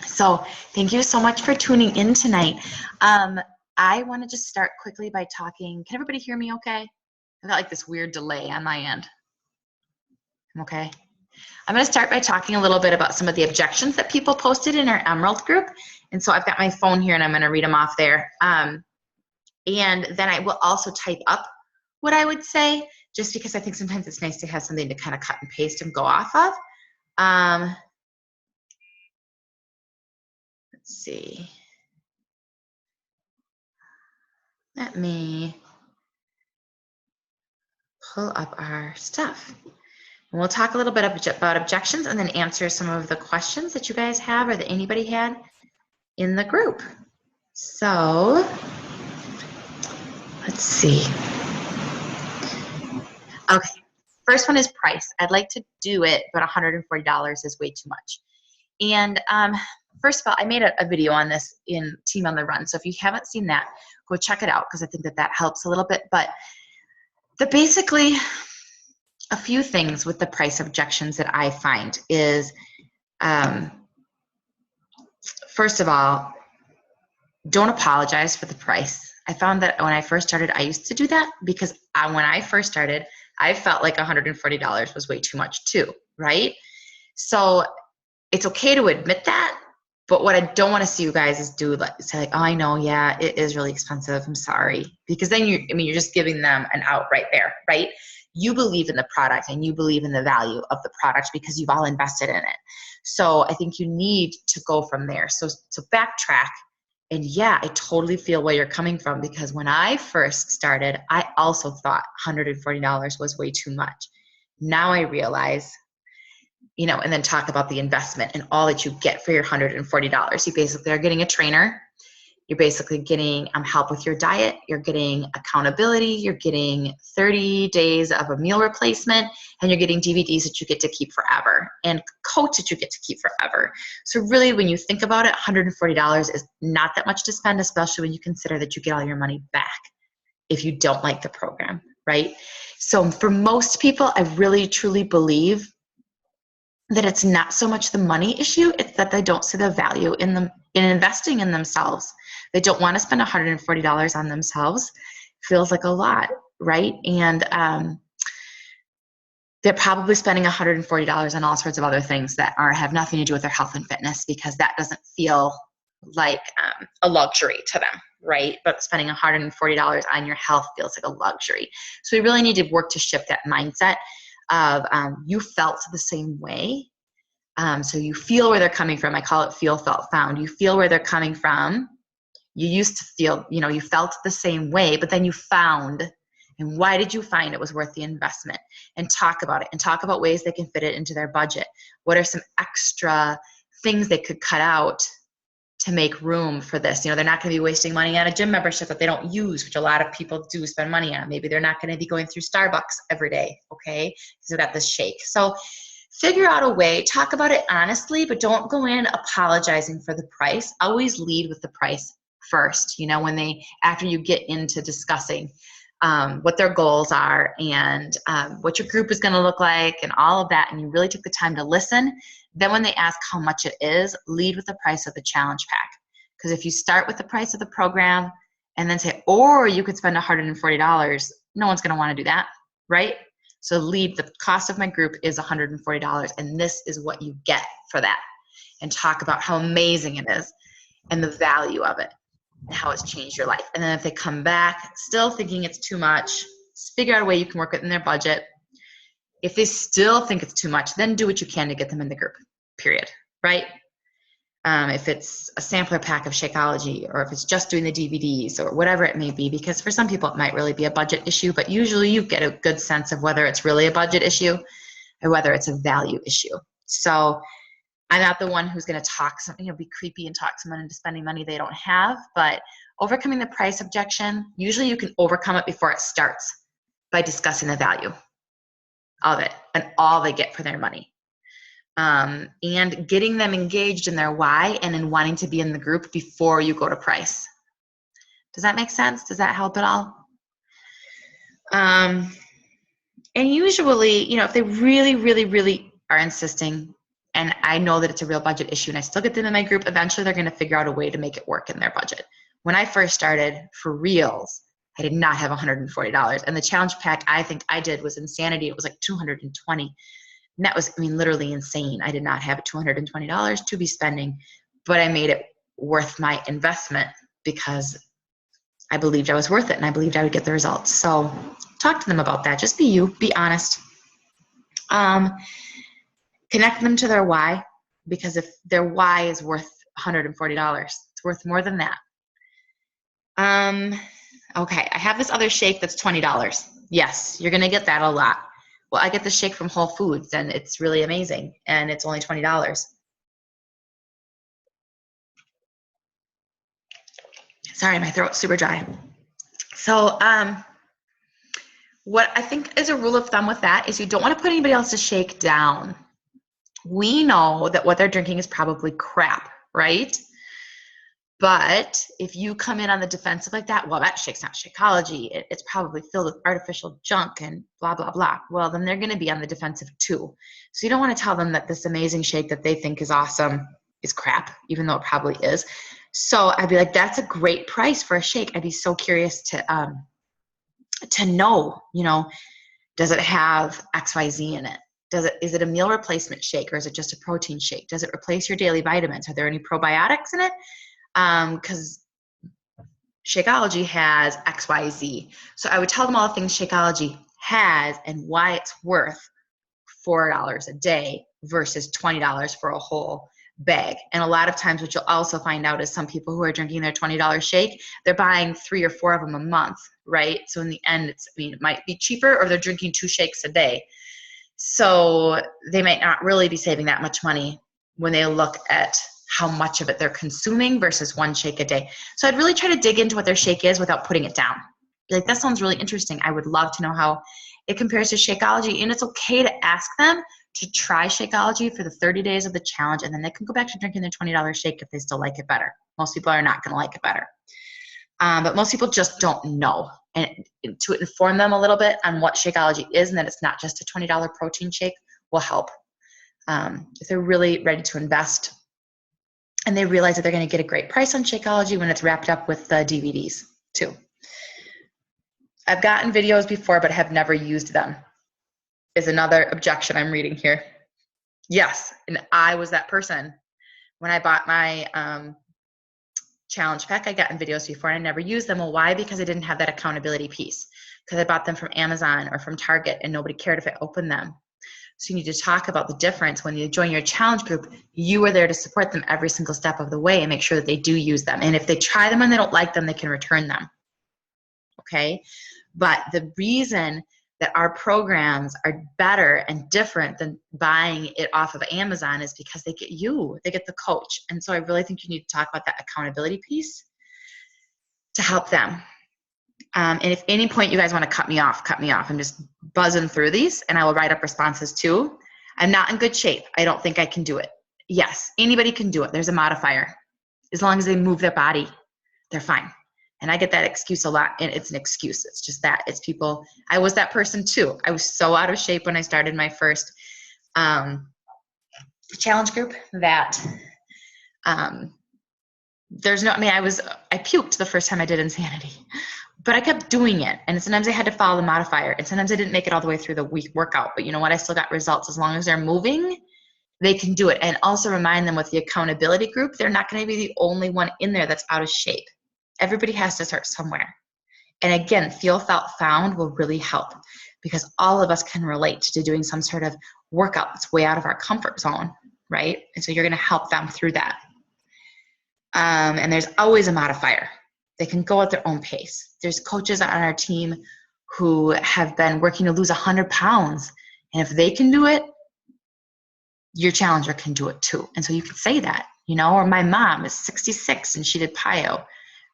So thank you so much for tuning in tonight. I want to just start quickly by talking. Can everybody hear me okay? I've got like this weird delay on my end. Okay. I'm going to start by talking a little bit about some of the objections that people posted in our Emerald group. And so I've got my phone here and I'm going to read them off there. And then I will also type up what I would say, just because I think sometimes it's nice to have something to kind of cut and paste and go off of. Let's see. Let me pull up our stuff. And we'll talk a little bit about objections and then answer some of the questions that you guys have or that anybody had in the group. So let's see. Okay, first one is price. I'd like to do it, but $140 is way too much. And first of all, I made a video on this in Team on the Run. So if you haven't seen that, go check it out because I think that helps a little bit. But basically, a few things with the price objections that I find is, first of all, don't apologize for the price. I found that when I first started, I used to do that because when I first started, I felt like $140 was way too much too, right? So it's okay to admit that, but what I don't want to see you guys is say like, oh, I know, yeah, it is really expensive, I'm sorry. Because then you're just giving them an out right there, right? You believe in the product and you believe in the value of the product because you've all invested in it. So I think you need to go from there. So backtrack. And yeah, I totally feel where you're coming from because when I first started, I also thought $140 was way too much. Now I realize, and then talk about the investment and all that you get for your $140. You basically are getting a trainer. You're basically getting help with your diet. You're getting accountability. You're getting 30 days of a meal replacement, and you're getting DVDs that you get to keep forever and coach that you get to keep forever. So really, when you think about it, $140 is not that much to spend, especially when you consider that you get all your money back if you don't like the program, right? So for most people, I really, truly believe that it's not so much the money issue, it's that they don't see the value in investing in themselves. They don't want to spend $140 on themselves. Feels like a lot, right? And they're probably spending $140 on all sorts of other things that have nothing to do with their health and fitness because that doesn't feel like a luxury to them, right? But spending $140 on your health feels like a luxury. So we really need to work to shift that mindset of you felt the same way. So you feel where they're coming from. I call it feel, felt, found. You feel where they're coming from. You used to feel, you felt the same way, but then you found, and why did you find it was worth the investment? And talk about it and talk about ways they can fit it into their budget. What are some extra things they could cut out to make room for this? They're not going to be wasting money on a gym membership that they don't use, which a lot of people do spend money on. Maybe they're not going to be going through Starbucks every day, okay? Because they've got this shake. So figure out a way, talk about it honestly, but don't go in apologizing for the price. Always lead with the price first, after you get into discussing what their goals are and what your group is going to look like and all of that, and you really took the time to listen. Then when they ask how much it is, lead with the price of the challenge pack. Because if you start with the price of the program and then say, or you could spend $140, no one's going to want to do that, right? So lead, the cost of my group is $140, and this is what you get for that. And talk about how amazing it is and the value of it and how it's changed your life. And then if they come back still thinking it's too much, figure out a way you can work within their budget. If they still think it's too much, then do what you can to get them in the group, period, right? If it's a sampler pack of Shakeology, or if it's just doing the DVDs or whatever it may be, because for some people it might really be a budget issue, but usually you get a good sense of whether it's really a budget issue or whether it's a value issue. So I'm not the one who's going to talk something, be creepy and talk someone into spending money they don't have, but overcoming the price objection, usually you can overcome it before it starts by discussing the value of it and all they get for their money. And getting them engaged in their why and in wanting to be in the group before you go to price. Does that make sense? Does that help at all? And usually, if they really, really, really are insisting And I know that it's a real budget issue, and I still get them in my group. Eventually, they're going to figure out a way to make it work in their budget. When I first started, for reals, I did not have $140. And the challenge pack I think I did was insanity. It was like $220. And that was, I mean, literally insane. I did not have $220 to be spending, but I made it worth my investment because I believed I was worth it, and I believed I would get the results. So talk to them about that. Just be you, be honest. Connect them to their why, because if their why is worth $140, it's worth more than that. Okay, I have this other shake that's $20. Yes, you're gonna get that a lot. Well, I get the shake from Whole Foods, and it's really amazing, and it's only $20. Sorry, my throat's super dry. So what I think is a rule of thumb with that is you don't want to put anybody else's shake down. We know that what they're drinking is probably crap, right? But if you come in on the defensive like that, well, that shake's not Shakeology. It's probably filled with artificial junk and blah, blah, blah. Well, then they're going to be on the defensive too. So you don't want to tell them that this amazing shake that they think is awesome is crap, even though it probably is. So I'd be like, that's a great price for a shake. I'd be so curious to know, you know, does it have XYZ in it? Is it a meal replacement shake, or is it just a protein shake? Does it replace your daily vitamins? Are there any probiotics in it? Because Shakeology has XYZ. So I would tell them all the things Shakeology has and why it's worth $4 a day versus $20 for a whole bag. And a lot of times what you'll also find out is some people who are drinking their $20 shake, they're buying 3 or 4 of them a month, right? So in the end, it might be cheaper, or they're drinking 2 shakes a day. So they might not really be saving that much money when they look at how much of it they're consuming versus 1 shake a day. So I'd really try to dig into what their shake is without putting it down. Be like, that sounds really interesting. I would love to know how it compares to Shakeology. And it's okay to ask them to try Shakeology for the 30 days of the challenge, and then they can go back to drinking their $20 shake if they still like it better. Most people are not going to like it better. But most people just don't know. And to inform them a little bit on what Shakeology is and that it's not just a $20 protein shake will help. If they're really ready to invest and they realize that they're going to get a great price on Shakeology when it's wrapped up with the DVDs too. I've gotten videos before but have never used them, is another objection I'm reading here. Yes, and I was that person. When I bought my challenge pack, I got in videos before and I never used them. Well, why? Because I didn't have that accountability piece. Because I bought them from Amazon or from Target and nobody cared if I opened them. So you need to talk about the difference. When you join your challenge group, you are there to support them every single step of the way and make sure that they do use them. And if they try them and they don't like them, they can return them. Okay? But the reason that our programs are better and different than buying it off of Amazon is because they get the coach. And so I really think you need to talk about that accountability piece to help them. And if any point you guys want to cut me off. I'm just buzzing through these and I will write up responses too. I'm not in good shape. I don't think I can do it. Yes, anybody can do it. There's a modifier. As long as they move their body, they're fine. And I get that excuse a lot, and it's an excuse. It's just that. It's people. I was that person too. I was so out of shape when I started my first challenge group that I puked the first time I did Insanity. But I kept doing it, and sometimes I had to follow the modifier, and sometimes I didn't make it all the way through the week workout. But you know what? I still got results. As long as they're moving, they can do it. And also remind them with the accountability group, they're not going to be the only one in there that's out of shape. Everybody has to start somewhere. And again, feel, felt, found will really help because all of us can relate to doing some sort of workout that's way out of our comfort zone, right? And so you're going to help them through that. And there's always a modifier. They can go at their own pace. There's coaches on our team who have been working to lose 100 pounds. And if they can do it, your challenger can do it too. And so you can say that, or my mom is 66 and she did PIO.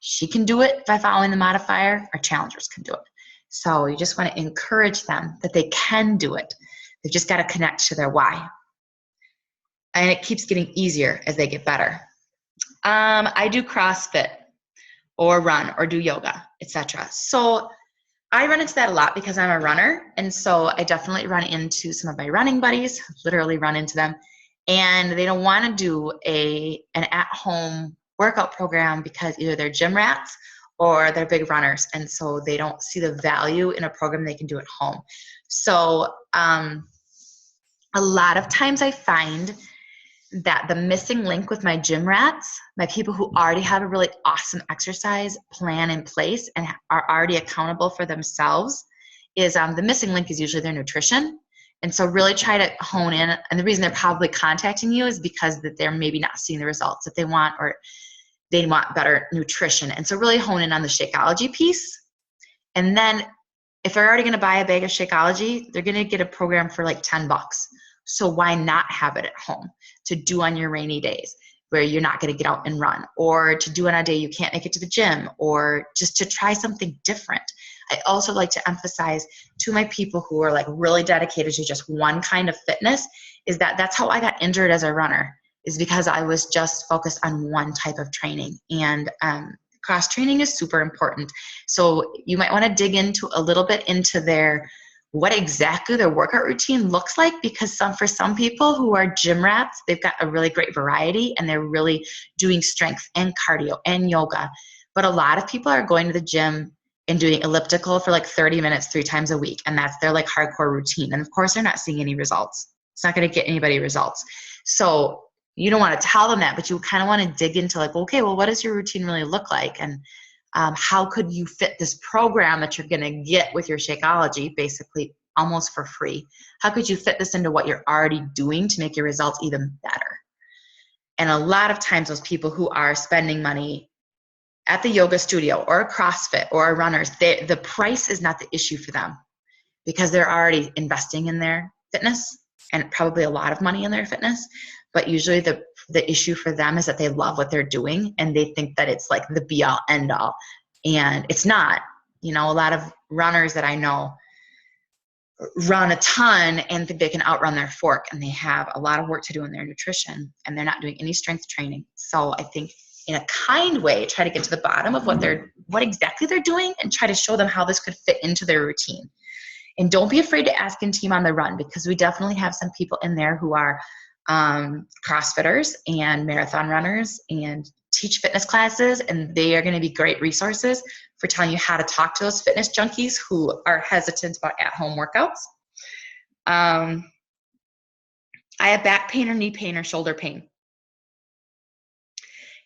She can do it by following the modifier. Our challengers can do it. So you just want to encourage them that they can do it. They've just got to connect to their why. And it keeps getting easier as they get better. I do CrossFit or run or do yoga, etc. So I run into that a lot because I'm a runner. And so I definitely run into some of my running buddies, literally run into them. and they don't want to do an at-home workout program because either they're gym rats or they're big runners, and so they don't see the value in a program they can do at home. So a lot of times I find that the missing link with my gym rats, my people who already have a really awesome exercise plan in place and are already accountable for themselves, is the missing link is usually their nutrition. And so really try to hone in, and the reason they're probably contacting you is because that they're maybe not seeing the results that they want, or they want better nutrition. And so really hone in on the Shakeology piece. And then if they're already going to buy a bag of Shakeology, they're going to get a program for like $10. So why not have it at home to do on your rainy days where you're not going to get out and run, or to do on a day you can't make it to the gym, or just to try something different. I also like to emphasize to my people who are like really dedicated to just one kind of fitness is that that's how I got injured as a runner, is because I was just focused on one type of training. And cross training is super important. So you might want to dig into a little bit into what exactly their workout routine looks like, because for some people who are gym rats, they've got a really great variety and they're really doing strength and cardio and yoga. But a lot of people are going to the gym and doing elliptical for like 30 minutes 3 times a week, and that's their like hardcore routine. And of course they're not seeing any results. It's not going to get anybody results. So you don't want to tell them that, but you kind of want to dig into like, okay, well, what does your routine really look like? And how could you fit this program that you're going to get with your Shakeology basically almost for free? How could you fit this into what you're already doing to make your results even better? And a lot of times those people who are spending money at the yoga studio or a CrossFit or a runners, the price is not the issue for them, because they're already investing in their fitness and probably a lot of money in their fitness. But usually the issue for them is that they love what they're doing and they think that it's like the be all end all. And it's not. You know, a lot of runners that I know run a ton and think they can outrun their fork, and they have a lot of work to do in their nutrition and they're not doing any strength training. So I think in a kind way, try to get to the bottom of what exactly they're doing and try to show them how this could fit into their routine. And don't be afraid to ask in Team on the Run, because we definitely have some people in there who are CrossFitters and marathon runners and teach fitness classes, and they are going to be great resources for telling you how to talk to those fitness junkies who are hesitant about at-home workouts. I have back pain or knee pain or shoulder pain.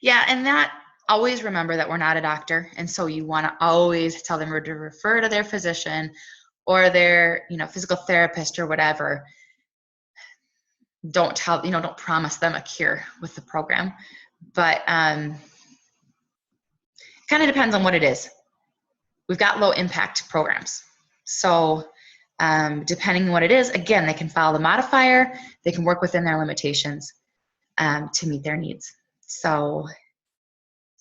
Yeah, and that, always remember that we're not a doctor, and so you want to always tell them to refer to their physician or their, physical therapist or whatever. Don't promise them a cure with the program, but kind of depends on what it is. We've got low impact programs. So depending on what it is, again, they can follow the modifier, they can work within their limitations to meet their needs. So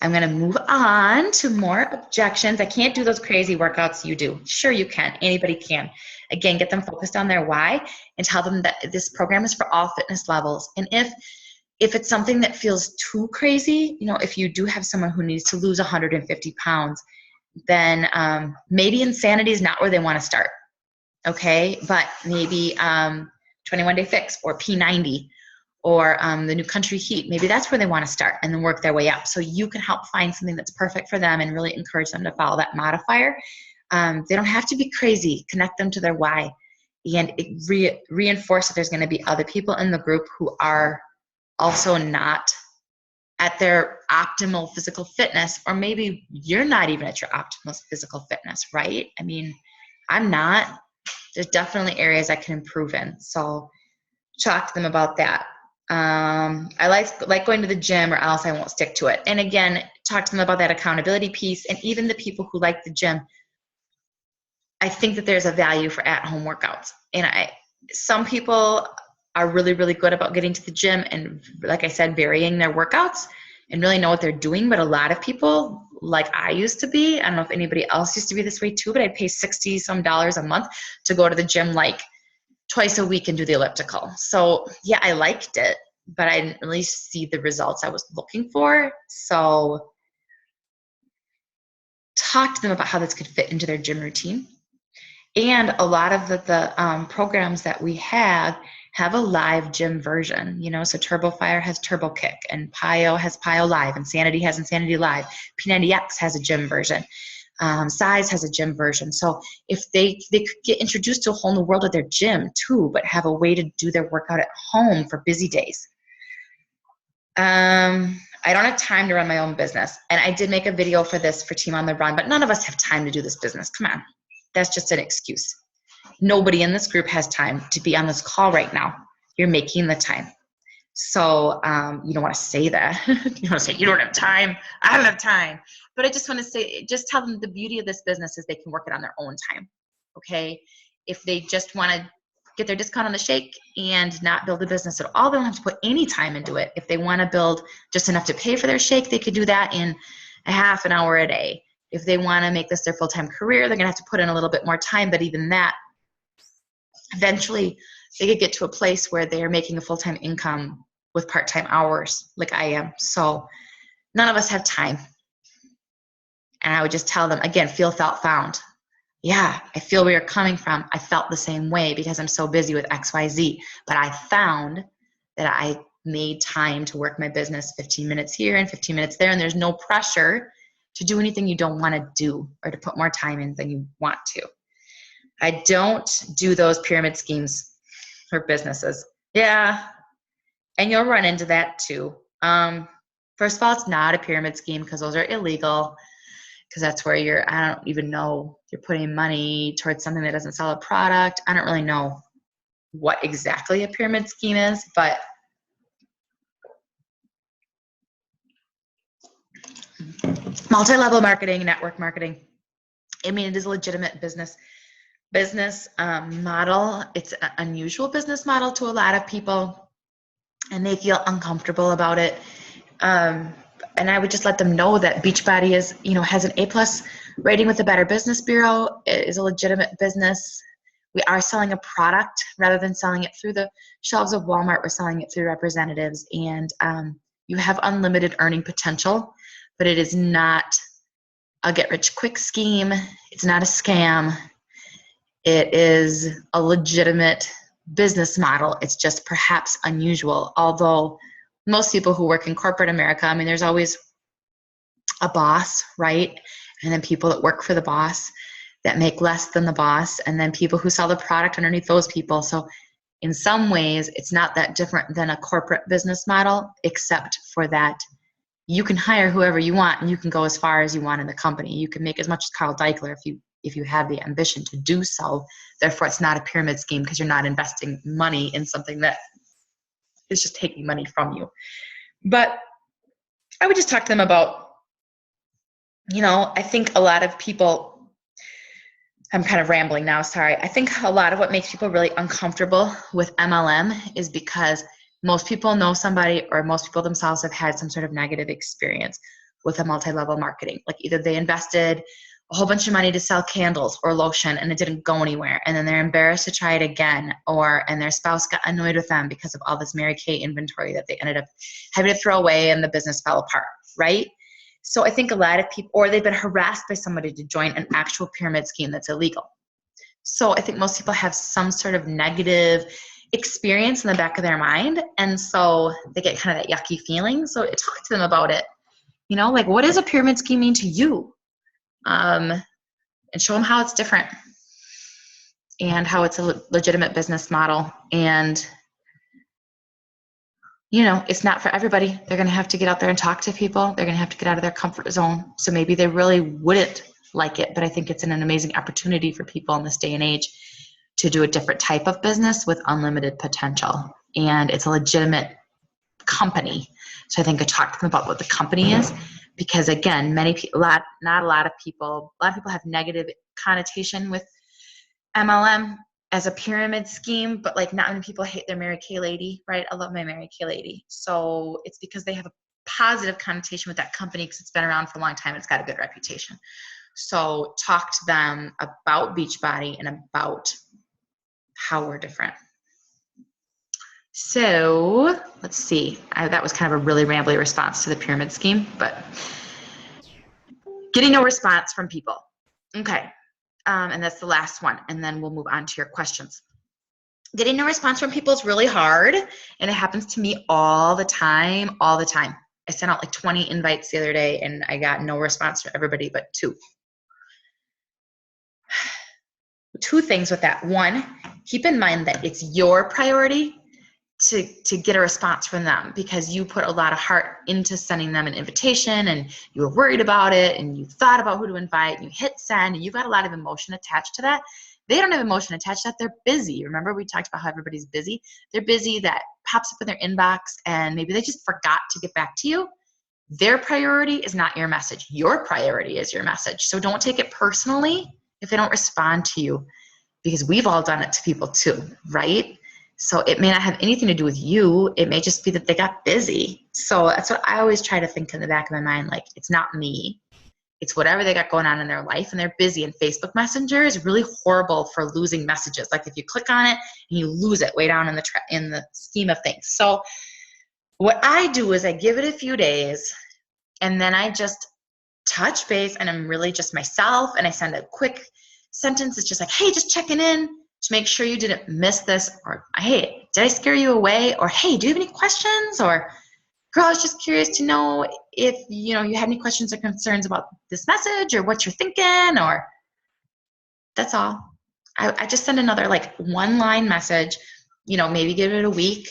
I'm going to move on to more objections. I can't do those crazy workouts you do. Sure, you can. Anybody can. Again, get them focused on their why and tell them that this program is for all fitness levels. And if it's something that feels too crazy, if you do have someone who needs to lose 150 pounds, then maybe insanity is not where they want to start. Okay, but maybe 21 Day Fix or P90 or the New Country Heat, maybe that's where they want to start and then work their way up. So you can help find something that's perfect for them and really encourage them to follow that modifier. They don't have to be crazy. Connect them to their why, and reinforce that there's going to be other people in the group who are also not at their optimal physical fitness, or maybe you're not even at your optimal physical fitness, right? I mean, I'm not. There's definitely areas I can improve in. So talk to them about that. I like going to the gym, or else I won't stick to it. And again, talk to them about that accountability piece. And even the people who like the gym, I think that there's a value for at-home workouts. And some people are really, really good about getting to the gym and, like I said, varying their workouts and really know what they're doing. But a lot of people, like I used to be, I don't know if anybody else used to be this way too, but I'd pay $60 some a month to go to the gym like twice a week and do the elliptical. So yeah, I liked it, but I didn't really see the results I was looking for. So talk to them about how this could fit into their gym routine. And a lot of the programs that we have have a live gym version, you know, so Turbo Fire has Turbo Kick, and Pio has Pio Live, Insanity has Insanity Live, P90X has a gym version, Size has a gym version. So if they could get introduced to a whole new world of their gym too, but have a way to do their workout at home for busy days. I don't have time to run my own business. And I did make a video for this for Team on the Run, but none of us have time to do this business. Come on. That's just an excuse. Nobody in this group has time to be on this call right now. You're making the time. So you don't want to say that. You want to say, you don't have time. I don't have time. But I just want to say, just tell them the beauty of this business is they can work it on their own time. Okay? If they just want to get their discount on the shake and not build a business at all, they don't have to put any time into it. If they want to build just enough to pay for their shake, they could do that in a half an hour a day. If they want to make this their full-time career, they're going to have to put in a little bit more time, but even that, eventually they could get to a place where they're making a full-time income with part-time hours like I am. So none of us have time. And I would just tell them, again, feel, felt, found. Yeah, I feel where you're coming from. I felt the same way because I'm so busy with XYZ. But I found that I made time to work my business 15 minutes here and 15 minutes there. And there's no pressure to do anything you don't want to do or to put more time in than you want to. I don't do those pyramid schemes for businesses. Yeah, and you'll run into that too. First of all, it's not a pyramid scheme because those are illegal. Because that's where I don't even know, you're putting money towards something that doesn't sell a product. I don't really know what exactly a pyramid scheme is, but multi-level marketing, network marketing, I mean, it is a legitimate business model. It's an unusual business model to a lot of people, and they feel uncomfortable about it. And I would just let them know that Beachbody has an A+ rating with the Better Business Bureau. It is a legitimate business. We are selling a product rather than selling it through the shelves of Walmart. We're selling it through representatives, and you have unlimited earning potential, but it is not a get-rich-quick scheme. It's not a scam. It is a legitimate business model. It's just perhaps unusual, although most people who work in corporate America, I mean, there's always a boss, right? And then people that work for the boss that make less than the boss, and then people who sell the product underneath those people. So in some ways, it's not that different than a corporate business model, except for that you can hire whoever you want and you can go as far as you want in the company. You can make as much as Carl Deichler if you have the ambition to do so. Therefore, it's not a pyramid scheme because you're not investing money in something that is just taking money from you. But I would just talk to them about, I think a lot of people, I'm kind of rambling now, sorry. I think a lot of what makes people really uncomfortable with MLM is because most people know somebody, or most people themselves have had some sort of negative experience with a multi-level marketing. Like either they invested a whole bunch of money to sell candles or lotion and it didn't go anywhere, and then they're embarrassed to try it again, and their spouse got annoyed with them because of all this Mary Kay inventory that they ended up having to throw away and the business fell apart, right? So I think a lot of people, or they've been harassed by somebody to join an actual pyramid scheme that's illegal. So I think most people have some sort of negative experience in the back of their mind, and so they get kind of that yucky feeling. So talk to them about it. Like, what does a pyramid scheme mean to you? And show them how it's different and how it's a legitimate business model. And, it's not for everybody. They're going to have to get out there and talk to people. They're going to have to get out of their comfort zone. So maybe they really wouldn't like it, but I think it's an amazing opportunity for people in this day and age to do a different type of business with unlimited potential. And it's a legitimate company. So I think I talk to them about what the company is, because again, not a lot of people have negative connotation with MLM as a pyramid scheme, but like not many people hate their Mary Kay lady, right? I love my Mary Kay lady. So it's because they have a positive connotation with that company because it's been around for a long time and it's got a good reputation. So talk to them about Beachbody and about how we're different. So let's see. That was kind of a really rambly response to the pyramid scheme, but getting no response from people. Okay. And that's the last one. And then we'll move on to your questions. Getting no response from people is really hard, and it happens to me all the time, all the time. I sent out like 20 invites the other day, and I got no response from everybody but two. Two things with that. One, keep in mind that it's your priority to get a response from them, because you put a lot of heart into sending them an invitation, and you were worried about it, and you thought about who to invite, and you hit send, and you got a lot of emotion attached to that. They don't have emotion attached to that. They're busy. Remember, we talked about how everybody's busy. They're busy. That pops up in their inbox, and maybe they just forgot to get back to you. Their priority is not your message. Your priority is your message. So don't take it personally if they don't respond to you, because we've all done it to people too, right? So it may not have anything to do with you. It may just be that they got busy. So that's what I always try to think in the back of my mind. Like, it's not me. It's whatever they got going on in their life, and they're busy. And Facebook Messenger is really horrible for losing messages. Like, if you click on it and you lose it way down in the scheme of things. So what I do is I give it a few days, and then I just touch base, and I'm really just myself, and I send a quick sentence. It's just like, hey, just checking in to make sure you didn't miss this, or hey, did I scare you away, or hey, do you have any questions, or girl, I was just curious to know if you had any questions or concerns about this message, or what you're thinking, or that's all. I just send another like one line message, maybe give it a week.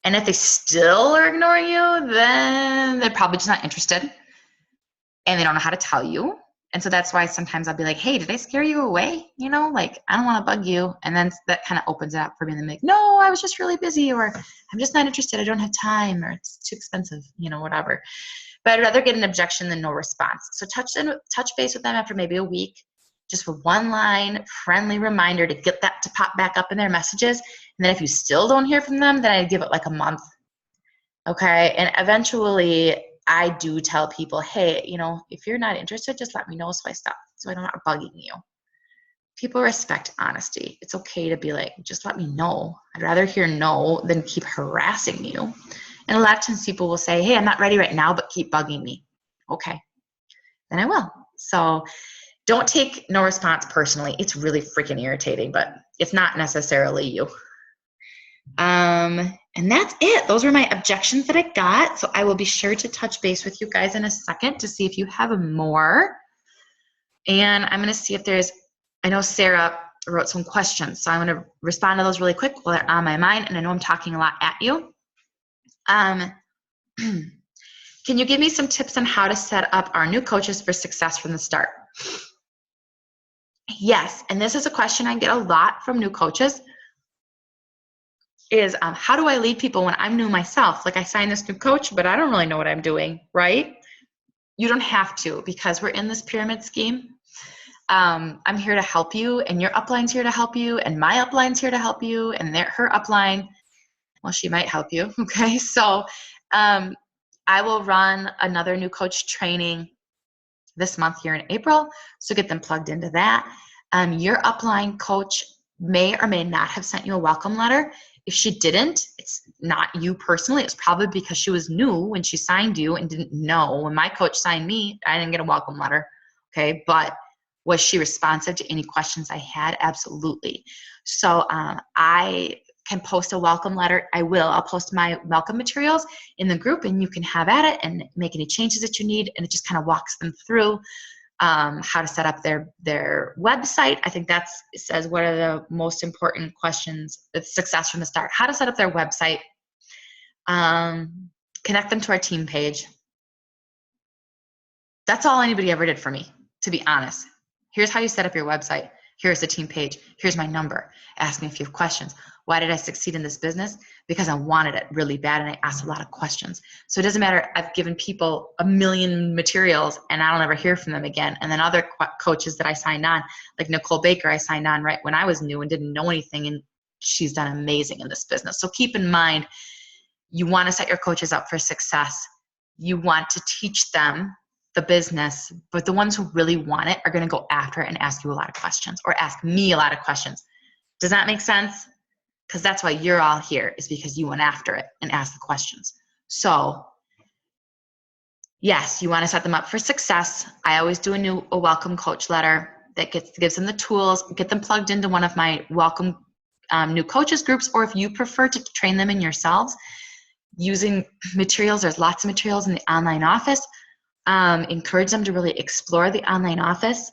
And if they still are ignoring you, then they're probably just not interested, and they don't know how to tell you. And so that's why sometimes I'll be like, hey, did I scare you away? Like, I don't want to bug you. And then that kind of opens it up for me. And they're like, no, I was just really busy, or I'm just not interested. I don't have time, or it's too expensive, whatever. But I'd rather get an objection than no response. So touch base with them after maybe a week, just with one line, friendly reminder to get that to pop back up in their messages. And then if you still don't hear from them, then I'd give it like a month. Okay. And eventually I do tell people, hey, if you're not interested, just let me know so I'm not bugging you. People respect honesty. It's okay to be like, just let me know. I'd rather hear no than keep harassing you. And a lot of times people will say, hey, I'm not ready right now, but keep bugging me. Okay, then I will. So don't take no response personally. It's really freaking irritating, but it's not necessarily you. And that's it. Those were my objections that I got. So I will be sure to touch base with you guys in a second to see if you have more. And I'm going to see if I know Sarah wrote some questions, so I'm going to respond to those really quick while they're on my mind. And I know I'm talking a lot at you. Can you give me some tips on how to set up our new coaches for success from the start? Yes. And this is a question I get a lot from new coaches. Is how do I lead people when I'm new myself? Like, I signed this new coach, but I don't really know what I'm doing, right? You don't have to, because we're in this pyramid scheme. I'm here to help you, and your upline's here to help you, and my upline's here to help you, and her upline, well, she might help you. Okay. So I will run another new coach training this month here in April. So get them plugged into that. Your upline coach may or may not have sent you a welcome letter. If she didn't, it's not you personally. It's probably because she was new when she signed you and didn't know. When my coach signed me, I didn't get a welcome letter. Okay. But was she responsive to any questions I had? Absolutely. So I can post a welcome letter. I'll post my welcome materials in the group, and you can have at it and make any changes that you need. And it just kind of walks them through how to set up their website. I think it says what are the most important questions with success from the start. How to set up their website. Connect them to our team page. That's all anybody ever did for me, to be honest. Here's how you set up your website. Here's the team page. Here's my number. Ask me if you have questions. Why did I succeed in this business? Because I wanted it really bad, and I asked a lot of questions. So it doesn't matter. I've given people 1 million materials, and I don't ever hear from them again. And then other coaches that I signed on, like Nicole Baker, I signed on right when I was new and didn't know anything, and she's done amazing in this business. So keep in mind, you want to set your coaches up for success. You want to teach them the business, but the ones who really want it are going to go after it and ask you a lot of questions, or ask me a lot of questions. Does that make sense? Because that's why you're all here, is because you went after it and asked the questions. So yes, you want to set them up for success. I always do a welcome coach letter that gives them the tools, get them plugged into one of my welcome new coaches groups, or if you prefer to train them in yourselves using materials, there's lots of materials in the online office. Encourage them to really explore the online office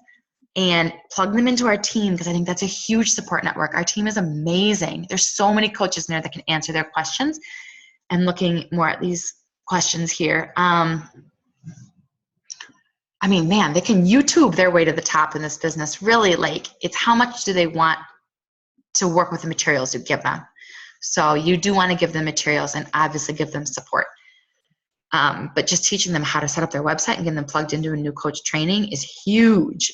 and plug them into our team, because I think that's a huge support network. Our team is amazing. There's so many coaches in there that can answer their questions. And looking more at these questions here. I mean, man, they can YouTube their way to the top in this business. Really, like, it's how much do they want to work with the materials you give them. So you do want to give them materials and obviously give them support. But just teaching them how to set up their website and getting them plugged into a new coach training is huge.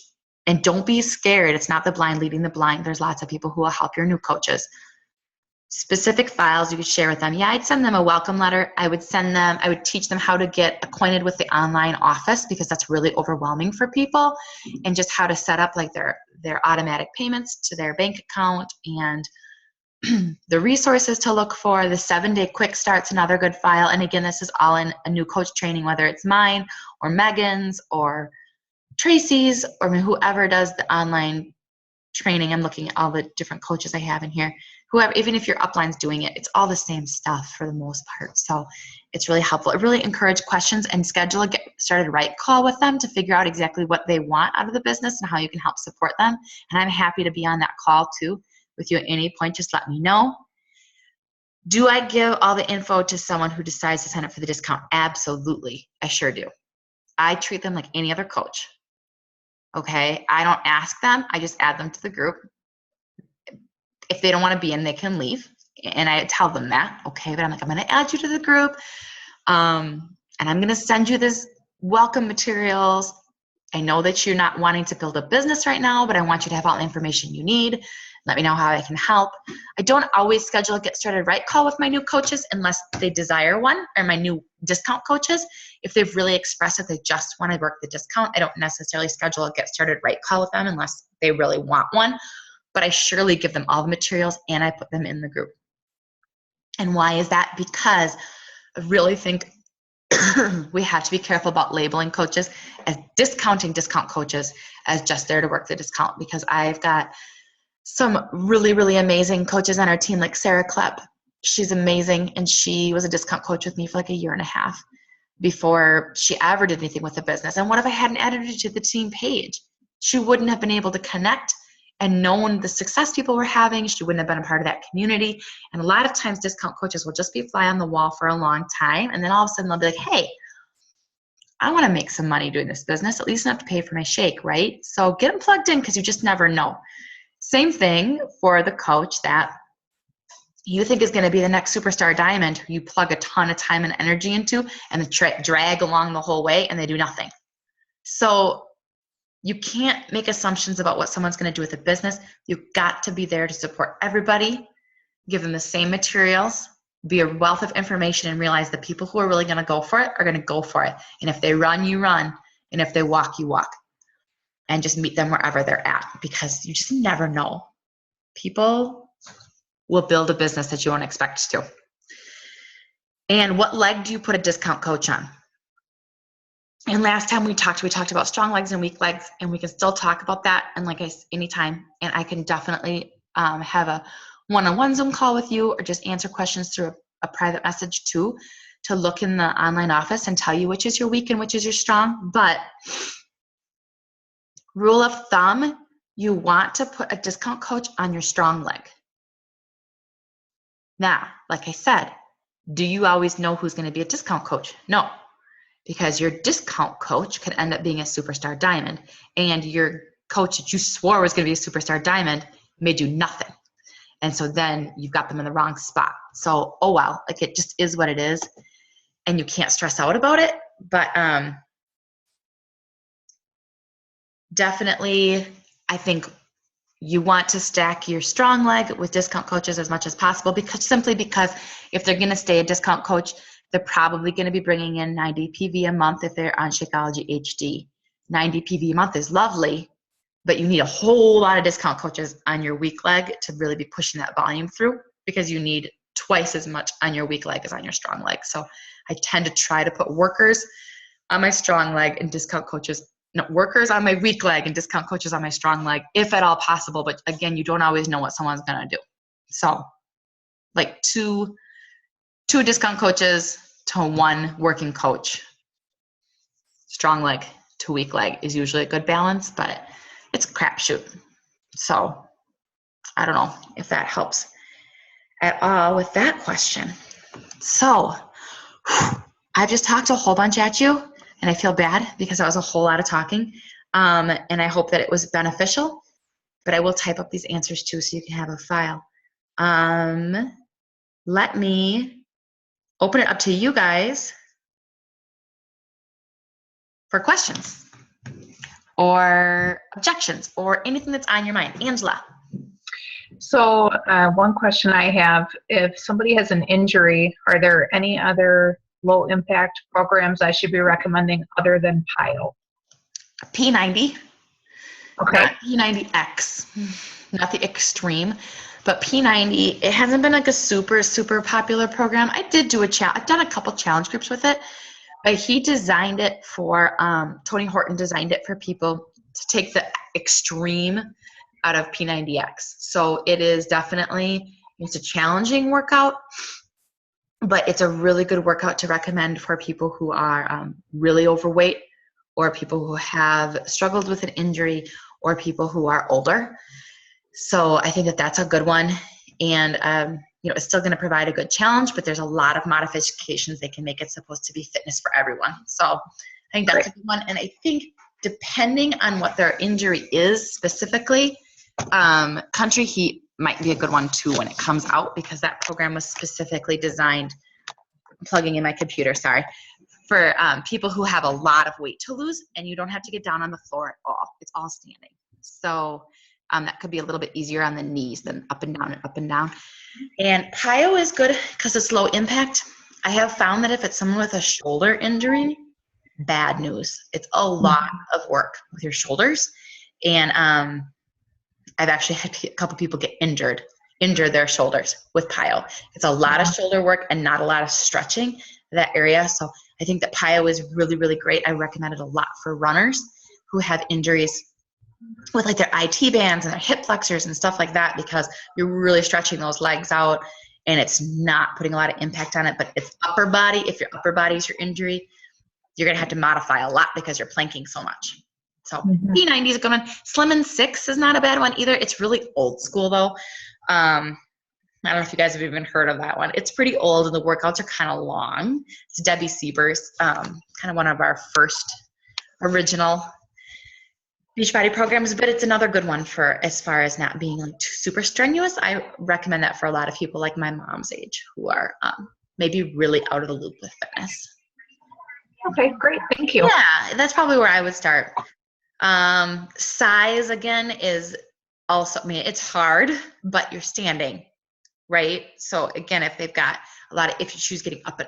And don't be scared. It's not the blind leading the blind. There's lots of people who will help your new coaches. Specific files you could share with them. Yeah, I'd send them a welcome letter. I would teach them how to get acquainted with the online office, because that's really overwhelming for people, and just how to set up like their automatic payments to their bank account, and the resources to look for. The 7-day quick start's another good file. And again, this is all in a new coach training, whether it's mine or Megan's or Tracy's, or whoever does the online training. I'm looking at all the different coaches I have in here. Whoever, even if your upline's doing it, it's all the same stuff for the most part. So it's really helpful. It really encourage questions and schedule a get started right call with them to figure out exactly what they want out of the business and how you can help support them. And I'm happy to be on that call too with you at any point. Just let me know. Do I give all the info to someone who decides to sign up for the discount? Absolutely. I sure do. I treat them like any other coach. Okay. I don't ask them. I just add them to the group. If they don't want to be in, they can leave. And I tell them that, okay, but I'm like, I'm going to add you to the group. And I'm going to send you this welcome materials. I know that you're not wanting to build a business right now, but I want you to have all the information you need. Let me know how I can help. I don't always schedule a get started right call with my new coaches unless they desire one, or my new discount coaches. If they've really expressed that they just want to work the discount, I don't necessarily schedule a get started right call with them unless they really want one. But I surely give them all the materials and I put them in the group. And why is that? Because I really think we have to be careful about labeling coaches as discounting discount coaches as just there to work the discount, because I've got some really, really amazing coaches on our team, like Sarah Klepp. She's amazing, and she was a discount coach with me for like 1.5 years before she ever did anything with the business. And what if I hadn't added her to the team page? She wouldn't have been able to connect and known the success people were having. She wouldn't have been a part of that community. And a lot of times discount coaches will just be fly on the wall for a long time. And then all of a sudden they'll be like, hey, I want to make some money doing this business, at least enough to pay for my shake, right? So get them plugged in, because you just never know. Same thing for the coach that you think is going to be the next superstar diamond, who you plug a ton of time and energy into and drag along the whole way, and they do nothing. So you can't make assumptions about what someone's going to do with a business. You've got to be there to support everybody, give them the same materials, be a wealth of information, and realize the people who are really going to go for it are going to go for it. And if they run, you run. And if they walk, you walk. And just meet them wherever they're at, because you just never know. People will build a business that you won't expect to. And what leg do you put a discount coach on? And last time we talked about strong legs and weak legs, and we can still talk about that. And like I said, anytime, and I can definitely have a one-on-one Zoom call with you, or just answer questions through a private message too, to look in the online office and tell you which is your weak and which is your strong. But rule of thumb, you want to put a discount coach on your strong leg. Now, like I said, do you always know who's going to be a discount coach? No. Because your discount coach could end up being a superstar diamond, and your coach that you swore was going to be a superstar diamond may do nothing. And so then you've got them in the wrong spot. So, oh well, like, it just is what it is, and you can't stress out about it. But definitely, I think you want to stack your strong leg with discount coaches as much as possible, because if they're going to stay a discount coach, they're probably going to be bringing in 90 PV a month if they're on Shakeology HD. 90 PV a month is lovely, but you need a whole lot of discount coaches on your weak leg to really be pushing that volume through, because you need twice as much on your weak leg as on your strong leg. So I tend to try to put workers on my strong leg and workers on my weak leg and discount coaches on my strong leg, if at all possible. But again, you don't always know what someone's going to do. So like two discount coaches to one working coach. Strong leg to weak leg is usually a good balance, but it's a crapshoot. So I don't know if that helps at all with that question. So I've just talked a whole bunch at you, and I feel bad because that was a whole lot of talking. And I hope that it was beneficial, but I will type up these answers too so you can have a file. Let me open it up to you guys for questions or objections or anything that's on your mind. Angela. So one question I have, if somebody has an injury, are there any other low impact programs I should be recommending other than PIO? P90. Okay. Not P90X, not the extreme, but P90, it hasn't been like a super, super popular program. I did do I've done a couple challenge groups with it, but he designed it for, Tony Horton designed it for people to take the extreme out of P90X. So it is definitely, it's a challenging workout, but it's a really good workout to recommend for people who are really overweight, or people who have struggled with an injury, or people who are older. So I think that that's a good one. And, it's still going to provide a good challenge, but there's a lot of modifications they can make it supposed to be fitness for everyone. So I think that's a good one. And I think depending on what their injury is specifically, Country Heat might be a good one too when it comes out, because that program was specifically designed, I'm plugging in my computer, sorry, for people who have a lot of weight to lose, and you don't have to get down on the floor at all. It's all standing. So that could be a little bit easier on the knees than up and down and up and down. And PIO is good because it's low impact. I have found that if it's someone with a shoulder injury, bad news. It's a lot of work with your shoulders. And I've actually had a couple people get injured their shoulders with PIO. It's a lot of shoulder work and not a lot of stretching that area. So I think that PIO is really, really great. I recommend it a lot for runners who have injuries with like their IT bands and their hip flexors and stuff like that, because you're really stretching those legs out and it's not putting a lot of impact on it. But it's upper body. If your upper body is your injury, you're going to have to modify a lot because you're planking so much. So P90 is a good one. Slim and 6 is not a bad one either. It's really old school though. I don't know if you guys have even heard of that one. It's pretty old and the workouts are kind of long. It's Debbie Sieber's, kind of one of our first original Beachbody programs, but it's another good one for as far as not being like super strenuous. I recommend that for a lot of people like my mom's age who are maybe really out of the loop with fitness. Okay, great. Thank you. Yeah, that's probably where I would start. Size again is also, it's hard, but you're standing, right? So again, if they've got a lot of issues getting up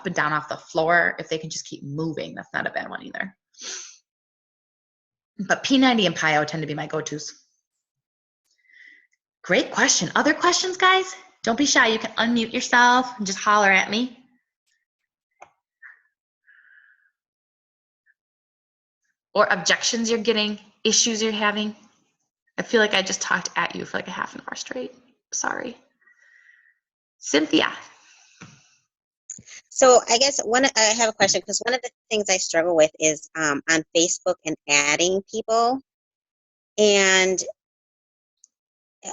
and down off the floor, if they can just keep moving, that's not a bad one either. But P90 and PIO tend to be my go-tos. Great question. Other questions, guys? Don't be shy. You can unmute yourself and just holler at me. Or objections you're getting, issues you're having. I feel like I just talked at you for like a half an hour straight. Sorry. Cynthia. So I guess I have a question, because one of the things I struggle with is on Facebook and adding people. And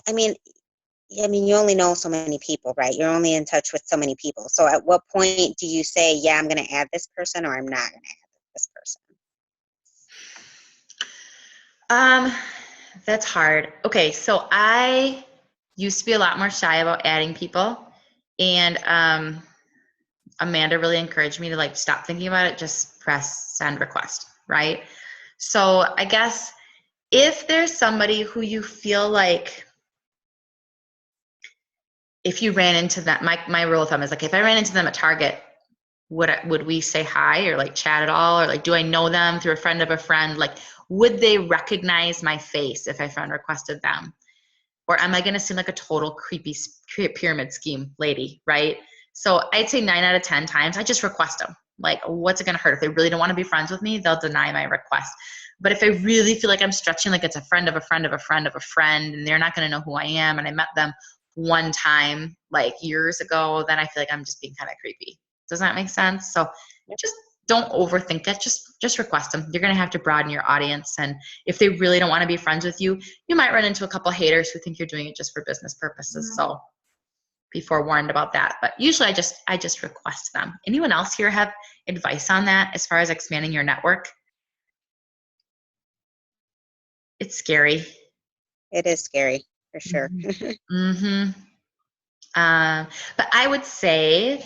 I mean, you only know so many people, right? You're only in touch with so many people. So at what point do you say, yeah, I'm going to add this person, or I'm not going to add this person? That's hard. Okay, so I used to be a lot more shy about adding people, and Amanda really encouraged me to like stop thinking about it, just press send request, right? So I guess if there's somebody who you feel like, if you ran into that, my rule of thumb is like, if I ran into them at Target, would we say hi or like chat at all? Or like, do I know them through a friend of a friend? Like, would they recognize my face if I friend requested them? Or am I going to seem like a total creepy pyramid scheme lady, right? So I'd say 9 out of 10 times, I just request them. Like, what's it going to hurt? If they really don't want to be friends with me, they'll deny my request. But if I really feel like I'm stretching, like it's a friend of a friend of a friend of a friend, and they're not going to know who I am, and I met them one time, like years ago, then I feel like I'm just being kind of creepy. Does that make sense? So just don't overthink it. Just request them. You're going to have to broaden your audience. And if they really don't want to be friends with you, you might run into a couple haters who think you're doing it just for business purposes. So be forewarned about that. But usually I just request them. Anyone else here have advice on that as far as expanding your network? It's scary. It is scary, for sure. Mm-hmm. But I would say,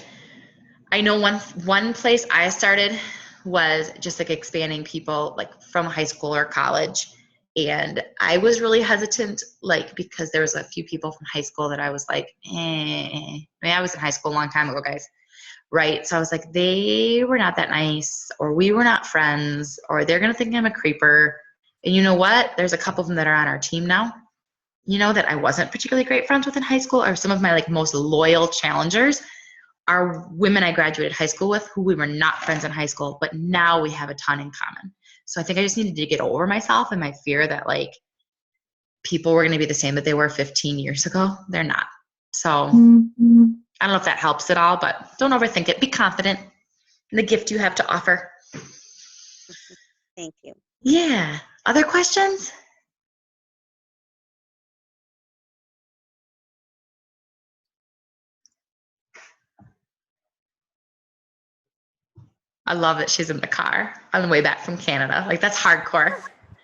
I know one place I started was just like expanding people like from high school or college. And I was really hesitant, like, because there was a few people from high school that I was like, I mean, I was in high school a long time ago, guys. Right. So I was like, they were not that nice, or we were not friends, or they're going to think I'm a creeper. And you know what? There's a couple of them that are on our team now, that I wasn't particularly great friends with in high school, or some of my like most loyal challengers are women I graduated high school with who we were not friends in high school, but now we have a ton in common. So I think I just needed to get over myself and my fear that like people were going to be the same that they were 15 years ago. They're not. So I don't know if that helps at all, but don't overthink it. Be confident in the gift you have to offer. Thank you. Yeah. Other questions? I love that she's in the car on the way back from Canada. Like, that's hardcore.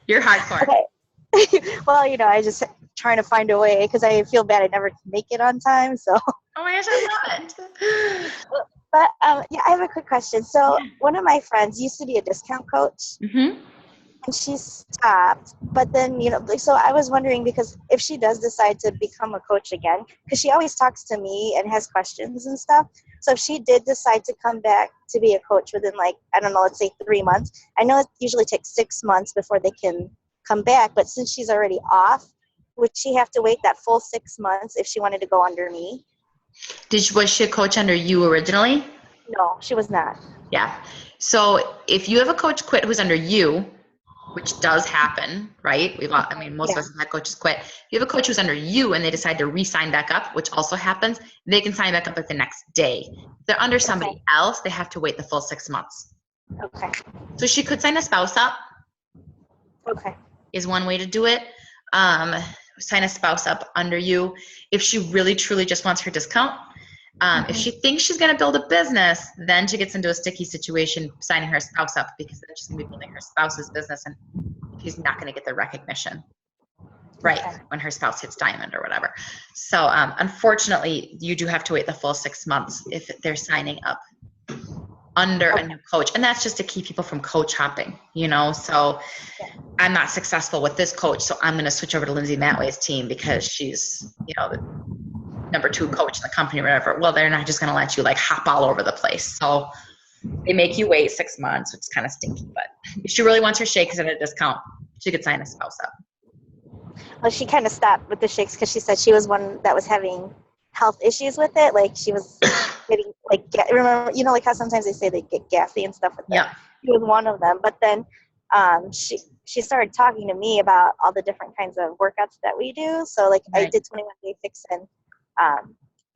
You're hardcore. Okay. Well, I just trying to find a way because I feel bad I never make it on time. So, Oh my gosh, I love it. but yeah, I have a quick question. So, one of my friends used to be a discount coach, Mm-hmm. and she stopped. But then, so I was wondering because if she does decide to become a coach again, because she always talks to me and has questions and stuff. So, if she did decide to come back to be a coach within, like, I don't know, let's say 3 months, I know it usually takes 6 months before they can come back, but since she's already off, would she have to wait that full 6 months if she wanted to go under me? Was she a coach under you originally? No, she was not. Yeah. So if you have a coach quit who's under you, which does happen, right? Most of us have had coaches quit. If you have a coach who's under you and they decide to re-sign back up, which also happens, they can sign back up like the next day. If they're under somebody else, they have to wait the full 6 months. Okay. So she could sign a spouse up. Okay. Is one way to do it. Sign a spouse up under you if she really truly just wants her discount. If she thinks she's going to build a business, then she gets into a sticky situation signing her spouse up, because then she's going to be building her spouse's business and she's not going to get the recognition when her spouse hits diamond or whatever. So unfortunately, you do have to wait the full 6 months if they're signing up under a new coach. And that's just to keep people from coach hopping, so I'm not successful with this coach, so I'm going to switch over to Lindsay Matway's team because she's, the number 2 coach in the company or whatever. Well, they're not just going to let you like hop all over the place. So they make you wait 6 months, which is kind of stinky. But if she really wants her shakes at a discount, she could sign a spouse up. Well, she kind of stopped with the shakes because she said she was one that was having health issues with it. Like she was getting remember, like how sometimes they say they get gassy and stuff with that. Yeah. She was one of them. But then she started talking to me about all the different kinds of workouts that we do. So like I did 21 Day Fix and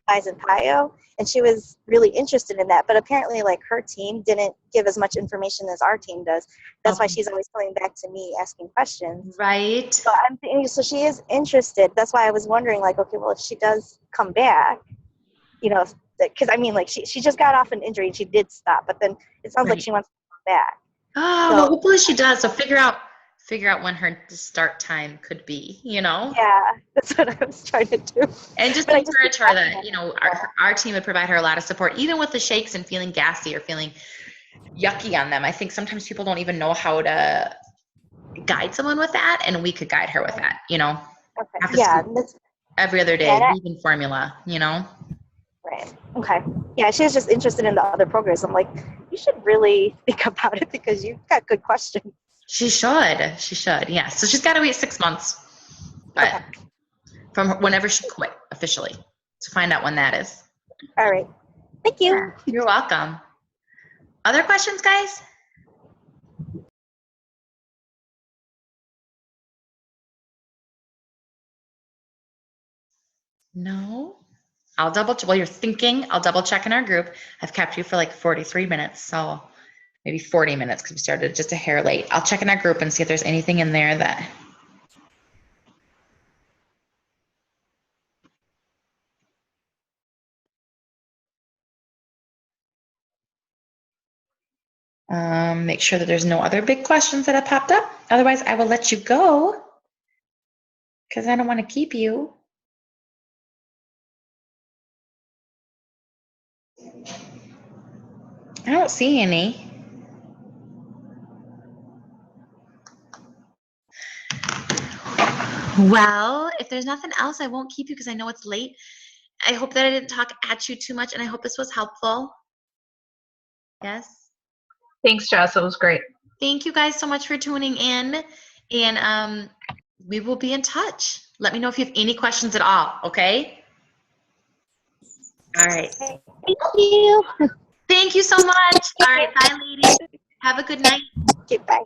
Pies and Pio, and she was really interested in that. But apparently, like her team didn't give as much information as our team does. That's why she's always coming back to me asking questions. Right. So I'm thinking, so she is interested. That's why I was wondering, like, okay, well, if she does come back, because like she just got off an injury and she did stop, but then it sounds like she wants to come back. Oh, well, hopefully she does. So figure out when her start time could be, Yeah, that's what I was trying to do. And just encourage her that, our team would provide her a lot of support, even with the shakes and feeling gassy or feeling yucky on them. I think sometimes people don't even know how to guide someone with that, and we could guide her with that, Okay. Yeah. Every other day, vegan formula, Right. Okay. Yeah, she was just interested in the other programs. I'm like, you should really think about it because you've got good questions. She should. Yeah. So she's got to wait 6 months, but from whenever she quit officially, to find out when that is. All right. Thank you. Yeah, you're welcome. Other questions, guys? No. I'll double check. While you're thinking, I'll double check in our group. I've kept you for like 43 minutes, so maybe 40 minutes because we started just a hair late. I'll check in our group and see if there's anything in there that. Make sure that there's no other big questions that have popped up. Otherwise, I will let you go because I don't want to keep you. I don't see any. Well, if there's nothing else, I won't keep you because I know it's late. I hope that I didn't talk at you too much, and I hope this was helpful. Yes? Thanks, Jess. It was great. Thank you guys so much for tuning in, and we will be in touch. Let me know if you have any questions at all, okay? All right. Thank you. Thank you so much. All right, bye, ladies. Have a good night. Okay, bye.